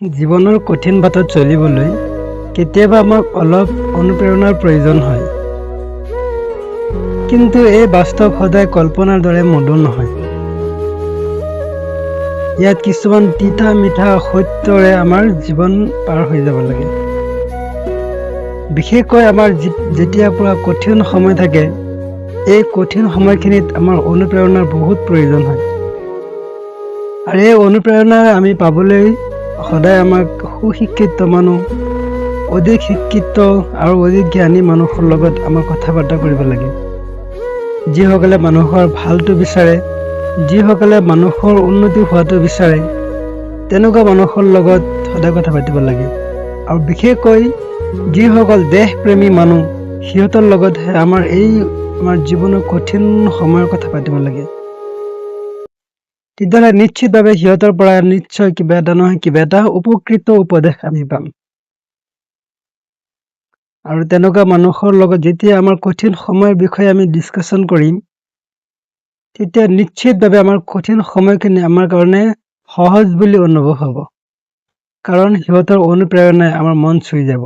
জীৱনৰ কঠিন বাটত চলিবলৈ কেতিয়াবা আমাক অলপ অনুপ্ৰেৰণাৰ প্ৰয়োজন হয়, কিন্তু এই বাস্তৱ সদায় কল্পনাৰ দৰে মধুৰ নহয়। ইয়াত কিছুমান তিতা মিঠা সত্যৰে আমাৰ জীৱন পাৰ হৈ যাব লাগে। বিশেষকৈ আমাৰ যেতিয়া পৰা কঠিন সময় থাকে, এই কঠিন সময়খিনিত আমাৰ অনুপ্ৰেৰণাৰ বহুত প্ৰয়োজন হয়। আৰু এই অনুপ্ৰেৰণা আমি পাবলৈ সদায় আমাক সুশিক্ষিত মানুহ, অধিক শিক্ষিত আৰু অধিক জ্ঞানী মানুহৰ লগত আমাৰ কথা বাৰ্তা কৰিব লাগে, যিসকলে মানুহৰ ভালটো বিচাৰে, যিসকলে মানুহৰ উন্নতি হোৱাটো বিচাৰে, তেনেকুৱা মানুহৰ লগত সদায় কথা পাতিব লাগে। আৰু বিশেষকৈ যিসকল দেশপ্ৰেমী মানুহ, সিহঁতৰ লগতহে আমাৰ জীৱনৰ কঠিন সময়ৰ কথা পাতিব লাগে। তেতিয়াহ'লে নিশ্চিতভাৱে সিহঁতৰ পৰা নিশ্চয় কিবা এটা নহয় কিবা এটা উপকৃত উপদেশ আমি পাম। আৰু তেনেকুৱা মানুহৰ লগত যেতিয়া আমাৰ কঠিন সময়ৰ বিষয়ে আমি ডিছকাশ্যন কৰিম, তেতিয়া নিশ্চিতভাৱে আমাৰ কঠিন সময়খিনি আমাৰ কাৰণে সহজ বুলি অনুভৱ হ'ব, কাৰণ সিহঁতৰ অনুপ্ৰেৰণাই আমাৰ মন চুই যাব।